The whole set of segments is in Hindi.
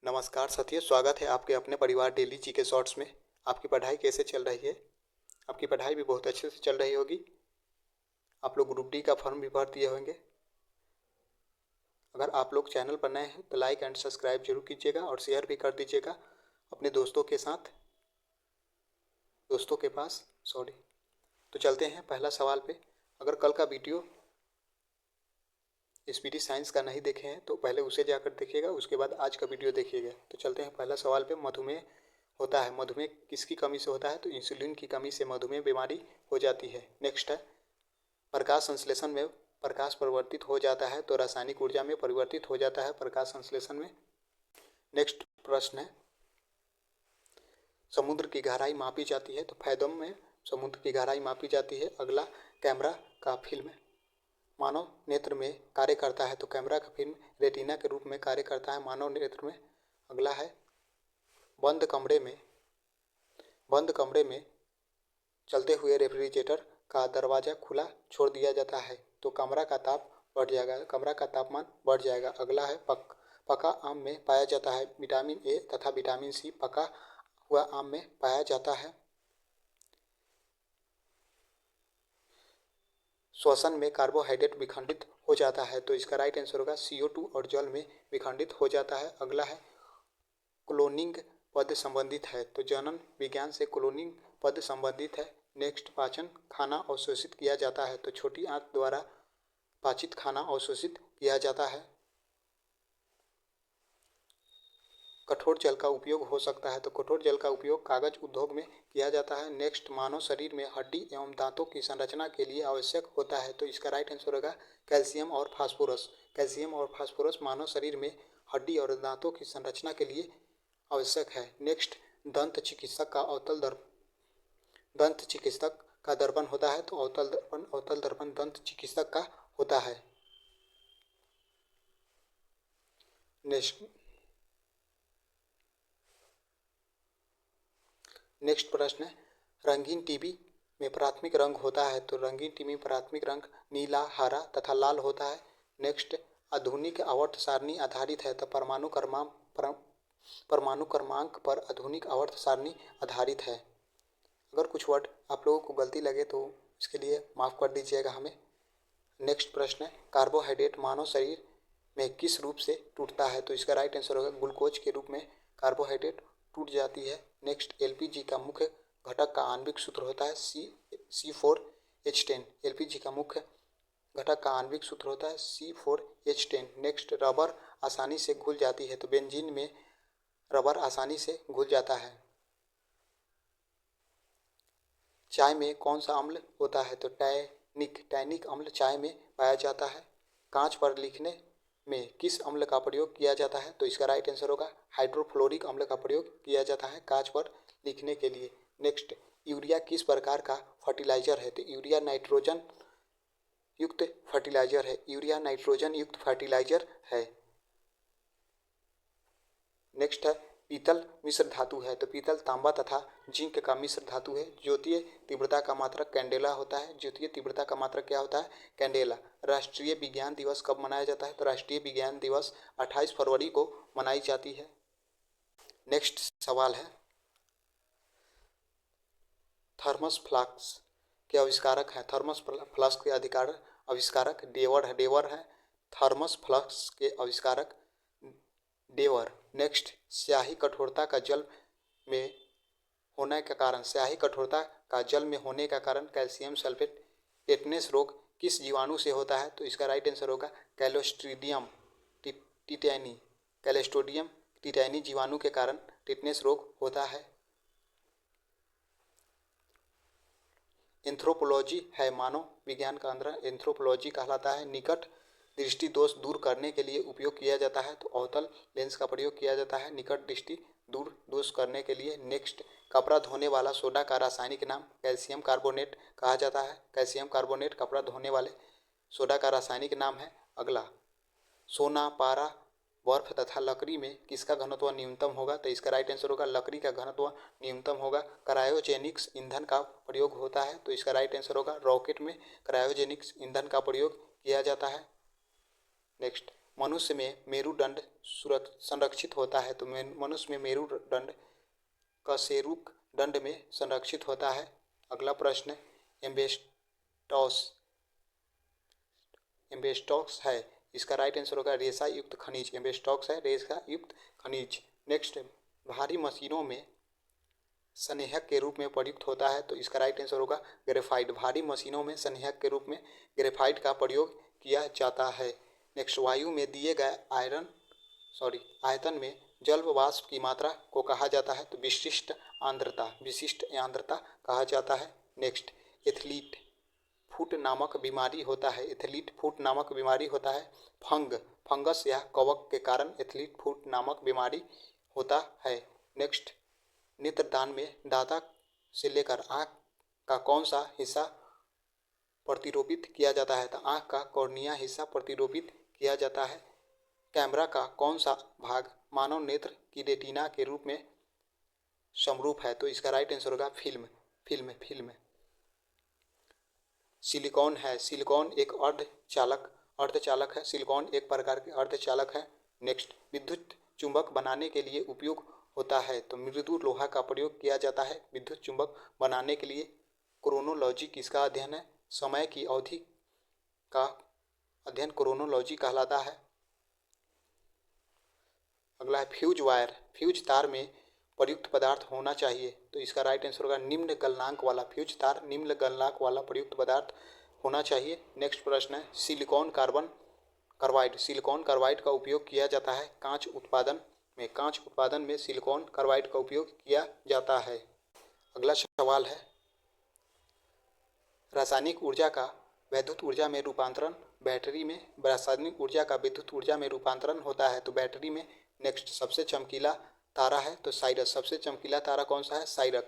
नमस्कार साथियों, स्वागत है आपके अपने परिवार डेली जी के शॉर्ट्स में। आपकी पढ़ाई कैसे चल रही है? आपकी पढ़ाई भी बहुत अच्छे से चल रही होगी। आप लोग ग्रुप डी का फॉर्म भी भर दिए होंगे। अगर आप लोग चैनल पर नए हैं तो लाइक एंड सब्सक्राइब जरूर कीजिएगा और शेयर भी कर दीजिएगा अपने दोस्तों के पास। तो चलते हैं पहला सवाल पे। अगर कल का वीडियो स्पीडी साइंस का नहीं देखे हैं तो पहले उसे जाकर देखिएगा, उसके बाद आज का वीडियो देखिएगा। तो चलते हैं पहला सवाल पे। मधुमेह होता है, मधुमेह किसकी कमी से होता है? तो इंसुलिन की कमी से मधुमेह बीमारी हो जाती है। नेक्स्ट है, प्रकाश संश्लेषण में प्रकाश परिवर्तित हो जाता है तो रासायनिक ऊर्जा में परिवर्तित हो जाता है प्रकाश संश्लेषण में। नेक्स्ट प्रश्न है, समुद्र की गहराई मापी जाती है तो फैथम में समुद्र की गहराई मापी जाती है। अगला, कैमरा का फिल्म मानव नेत्र में कार्य करता है तो कैमरा का फिल्म रेटिना के रूप में कार्य करता है मानव नेत्र में। अगला है, बंद कमरे में चलते हुए रेफ्रिजरेटर का दरवाजा खुला छोड़ दिया जाता है तो कमरा का तापमान बढ़ जाएगा। अगला है, पका आम में पाया जाता है विटामिन ए तथा विटामिन सी पका हुआ आम में पाया जाता है। श्वसन में कार्बोहाइड्रेट विखंडित हो जाता है तो इसका राइट आंसर होगा CO2 और जल में विखंडित हो जाता है। अगला है, क्लोनिंग पद संबंधित है तो जनन विज्ञान से क्लोनिंग पद संबंधित है। नेक्स्ट, पाचन खाना अवशोषित किया जाता है तो छोटी आंत द्वारा पाचित खाना अवशोषित किया जाता है। कठोर जल का उपयोग हो सकता है तो कठोर जल का उपयोग कागज उद्योग में किया जाता है। नेक्स्ट, मानव शरीर में हड्डी एवं दांतों की संरचना के लिए आवश्यक होता है तो इसका राइट आंसर होगा कैल्शियम और फास्फोरस। कैल्शियम और फास्फोरस मानव शरीर में हड्डी और दांतों की संरचना के लिए आवश्यक है। नेक्स्ट, दंत चिकित्सक का दर्पण होता है तो अवतल दर्पण दंत चिकित्सक का होता है। नेक्स्ट प्रश्न है, रंगीन टीवी में प्राथमिक रंग होता है तो रंगीन टीवी में प्राथमिक रंग नीला, हरा तथा लाल होता है। नेक्स्ट, आधुनिक आवर्त सारणी आधारित है तो परमाणु क्रमांक पर आधुनिक आवर्त सारणी आधारित है। अगर कुछ वर्ड आप लोगों को गलती लगे तो इसके लिए माफ़ कर दीजिएगा हमें। नेक्स्ट प्रश्न है, कार्बोहाइड्रेट मानव शरीर में किस रूप से टूटता है तो इसका राइट आंसर होगा ग्लूकोज के रूप में कार्बोहाइड्रेट टूट जाती है। नेक्स्ट, LPG का मुख्य घटक का आणविक सूत्र होता है C4H10। LPG का मुख्य घटक का आणविक सूत्र होता है C4H10। नेक्स्ट, रबर आसानी से घुल जाती है तो बेंजीन में रबर आसानी से घुल जाता है। चाय में कौन सा अम्ल होता है तो टैनिक अम्ल चाय में पाया जाता है। कांच पर लिखने में किस अम्ल का प्रयोग किया जाता है तो इसका राइट आंसर होगा हाइड्रोफ्लोरिक अम्ल का प्रयोग किया जाता है कांच पर लिखने के लिए। नेक्स्ट, यूरिया किस प्रकार का फर्टिलाइजर है तो यूरिया नाइट्रोजन युक्त फर्टिलाइजर है। नेक्स्ट है, पीतल मिश्र धातु है तो पीतल तांबा तथा जिंक का मिश्र धातु है। ज्योतीय तीव्रता का मात्रक कैंडेला होता है। ज्योतीय तीव्रता का मात्रक क्या होता है? कैंडेला। राष्ट्रीय विज्ञान दिवस कब मनाया जाता है तो राष्ट्रीय विज्ञान दिवस 28 फरवरी को मनाई जाती है। नेक्स्ट सवाल है, थर्मस फ्लास्क के आविष्कारक हैं। थर्मस फ्लास्क के आविष्कारक डेवर है। थर्मस फ्लास्क के आविष्कारक डेवर। नेक्स्ट, स्याही कठोरता का जल में होने का कारण कैल्शियम सल्फेट टेटनेस रोग किस जीवाणु से होता है तो इसका राइट आंसर होगा कैलोस्ट्रीडियम टिटैनी जीवाणु के कारण टेटनेस रोग होता है। एंथ्रोपोलॉजी है मानव विज्ञान का अंदर एंथ्रोपोलॉजी कहलाता है। निकट दृष्टि दोष दूर करने के लिए उपयोग किया जाता है तो अवतल लेंस का प्रयोग किया जाता है निकट दृष्टि दूर दोष करने के लिए। नेक्स्ट, कपड़ा धोने वाला सोडा का रासायनिक नाम कैल्शियम कार्बोनेट कहा जाता है। कैल्शियम कार्बोनेट कपड़ा धोने वाले सोडा का रासायनिक नाम है। अगला, सोना, पारा, बर्फ तथा लकड़ी में किसका घनत्व न्यूनतम होगा तो इसका राइट आंसर होगा लकड़ी का घनत्व न्यूनतम होगा। क्रायोजेनिक्स ईंधन का प्रयोग होता है तो इसका राइट आंसर होगा रॉकेट में क्रायोजेनिक्स ईंधन का प्रयोग किया जाता है। नेक्स्ट, मनुष्य में मेरुदंड संरक्षित होता है, तो मनुष्य में मेरुदंड कशेरुक दंड में संरक्षित होता है। अगला प्रश्न, एम्बेस्टॉक्स है, इसका राइट आंसर होगा रेशा युक्त खनिज। एम्बेस्टॉक्स है रेशा युक्त खनिज। नेक्स्ट, भारी मशीनों में संनेहक के रूप में प्रयुक्त होता है, तो इसका राइट आंसर होगा ग्रेफाइट। भारी मशीनों में संनेहक के रूप में ग्रेफाइट का प्रयोग किया जाता है। नेक्स्ट, वायु में दिए गए आयतन में जल वाष्प की मात्रा को कहा जाता है, तो विशिष्ट आर्द्रता कहा जाता है। नेक्स्ट, एथलीट फुट नामक बीमारी होता है। एथलीट फुट नामक बीमारी होता है फंगस या कवक के कारण एथलीट फुट नामक बीमारी होता है। नेक्स्ट, नेत्रदान में दाता से लेकर आँख का कौन सा हिस्सा प्रतिरोपित किया जाता है, तो आँख का कॉर्निया हिस्सा प्रतिरोपित किया जाता है। कैमरा का कौन सा भाग मानव नेत्र की रेटिना के रूप में समरूप है, तो इसका राइट आंसर होगा फिल्म। सिलिकॉन है, सिलिकॉन एक अर्धचालक है। सिलिकॉन एक प्रकार के अर्धचालक है। नेक्स्ट, विद्युत चुंबक बनाने के लिए उपयोग होता है, तो मृदु लोहा का प्रयोग किया जाता है विद्युत चुंबक बनाने के लिए। क्रोनोलॉजी किसका अध्ययन है, समय की अवधि का अध्ययन क्रोनोलॉजी कहलाता है। अगला है फ्यूज वायर, फ्यूज तार में प्रयुक्त पदार्थ होना चाहिए, तो इसका राइट आंसर होगा निम्न गलनांक वाला। फ्यूज तार निम्न गलनांक वाला प्रयुक्त पदार्थ होना चाहिए। नेक्स्ट प्रश्न है, सिलिकॉन कार्बाइड का उपयोग किया जाता है कांच उत्पादन में सिलिकॉन कार्बाइड का उपयोग किया जाता है। अगला सवाल है, रासायनिक ऊर्जा का वैद्युत ऊर्जा में रूपांतरण रासायनिक ऊर्जा का विद्युत ऊर्जा में रूपांतरण होता है, तो बैटरी में। नेक्स्ट, सबसे चमकीला तारा है तो साइरस। सबसे चमकीला तारा कौन सा है, साइरस।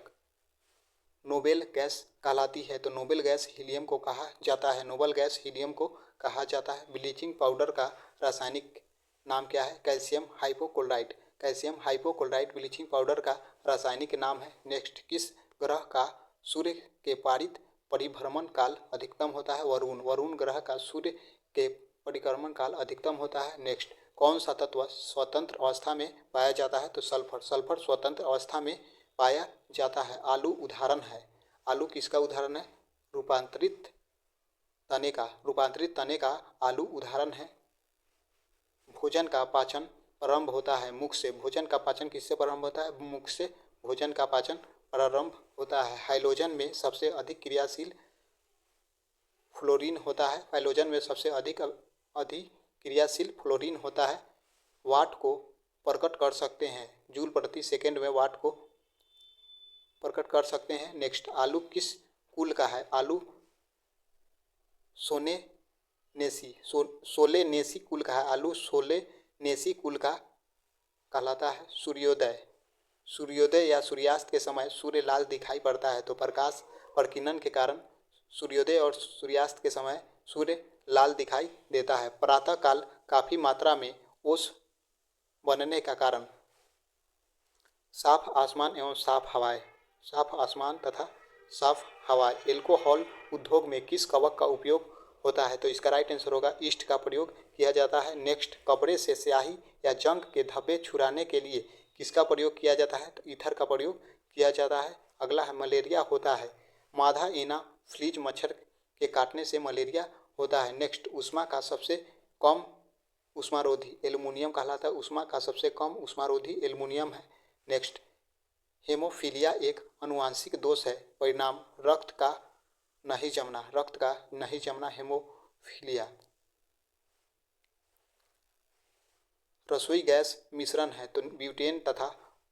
नोबेल गैस कहलाती है, तो नोबेल गैस हीलियम को कहा जाता है। नोबेल गैस हीलियम को कहा जाता है। ब्लीचिंग पाउडर का रासायनिक नाम क्या है, calcium hypochlorite. Calcium hypochlorite bleaching powder का रासायनिक नाम है। नेक्स्ट, किस ग्रह का सूर्य के परिभ्रमण काल अधिकतम होता है, वरुण ग्रह का सूर्य के परिक्रमण काल अधिकतम होता है। नेक्स्ट, कौन सा तत्व स्वतंत्र अवस्था में पाया जाता है, तो सल्फर स्वतंत्र अवस्था में पाया जाता है। आलू उदाहरण है, आलू किसका उदाहरण है, रूपांतरित तने का आलू उदाहरण है। भोजन का पाचन प्रारंभ होता है मुख से। भोजन का पाचन किससे प्रारंभ होता है, मुख से भोजन का पाचन प्रारंभ होता है। हाइड्रोजन में सबसे अधिक क्रियाशील फ्लोरीन होता है। हाइड्रोजन में सबसे अधिक क्रियाशील फ्लोरीन होता है। वाट को प्रकट कर सकते हैं, जूल प्रति सेकेंड में वाट को प्रकट कर सकते हैं। नेक्स्ट, आलू किस कुल का है, आलू सोलेनेसी कुल का है। आलू सोलेनेसी कुल का कहलाता है। सूर्योदय या सूर्यास्त के समय सूर्य लाल दिखाई पड़ता है, तो प्रकाश प्रकीर्णन के कारण सूर्योदय और सूर्यास्त के समय सूर्य लाल दिखाई देता है। प्रातः काल काफी मात्रा में ओस बनने का कारण साफ आसमान एवं साफ आसमान तथा साफ हवा। एल्कोहल उद्योग में किस कवक का उपयोग होता है, तो इसका राइट आंसर होगा ईस्ट का प्रयोग किया जाता है। नेक्स्ट, कपड़े से स्याही या जंग के धब्बे छुड़ाने के लिए किसका प्रयोग किया जाता है, तो ईथर का प्रयोग किया जाता है। अगला है, मलेरिया होता है मादा एनाफ्लीज मच्छर के काटने से मलेरिया होता है। नेक्स्ट, ऊष्मा का सबसे कम ऊष्मारोधी एल्युमिनियम कहलाता है। ऊष्मा का सबसे कम ऊष्मारोधी एल्युमिनियम है। नेक्स्ट, हेमोफीलिया एक आनुवंशिक दोष है, परिणाम रक्त का नहीं जमना हेमोफीलिया। रसोई गैस मिश्रण है, तो ब्यूटेन तथा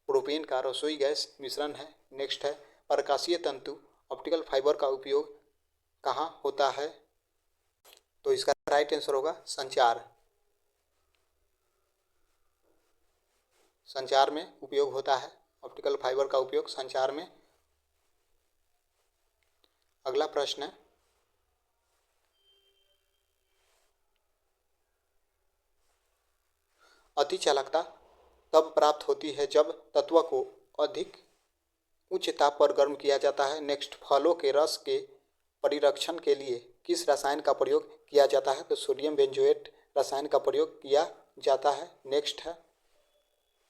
प्रोपेन का रसोई गैस मिश्रण है। नेक्स्ट है, प्रकाशीय तंतु ऑप्टिकल फाइबर का उपयोग कहाँ होता है, तो इसका राइट आंसर होगा संचार में उपयोग होता है। ऑप्टिकल फाइबर का उपयोग संचार में। अगला प्रश्न है, अतिचालकता तब प्राप्त होती है जब तत्व को अधिक उच्च ताप पर गर्म किया जाता है। नेक्स्ट, फलों के रस के परिरक्षण के लिए किस रसायन का प्रयोग किया जाता है, तो सोडियम बेंजोएट रसायन का प्रयोग किया जाता है। नेक्स्ट है,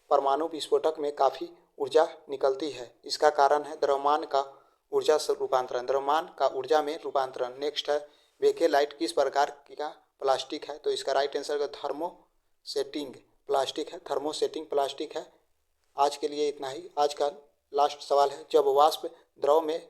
परमाणु विस्फोटक में काफ़ी ऊर्जा निकलती है, इसका कारण है द्रव्यमान का ऊर्जा से रूपांतरण, द्रव्यमान का ऊर्जा में रूपांतरण। नेक्स्ट है, बेकेलाइट किस प्रकार का प्लास्टिक है? तो इसका राइट आंसर थर्मोसेटिंग प्लास्टिक है, थर्मोसेटिंग प्लास्टिक है। आज के लिए इतना ही। आज का लास्ट सवाल है, जब वाष्प द्रव में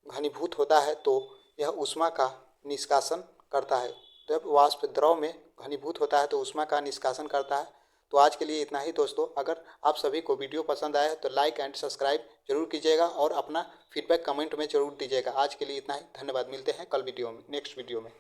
घनीभूत होता है तो यह ऊष्मा का निष्कासन करता है। जब वाष्प द्रव में घनीभूत होता है तो ऊष्मा का निष्कासन करता है। तो आज के लिए इतना ही दोस्तों। अगर आप सभी को वीडियो पसंद आया है तो लाइक एंड सब्सक्राइब जरूर कीजिएगा और अपना फीडबैक कमेंट में जरूर दीजिएगा। आज के लिए इतना ही। धन्यवाद। मिलते हैं कल वीडियो में, नेक्स्ट वीडियो में।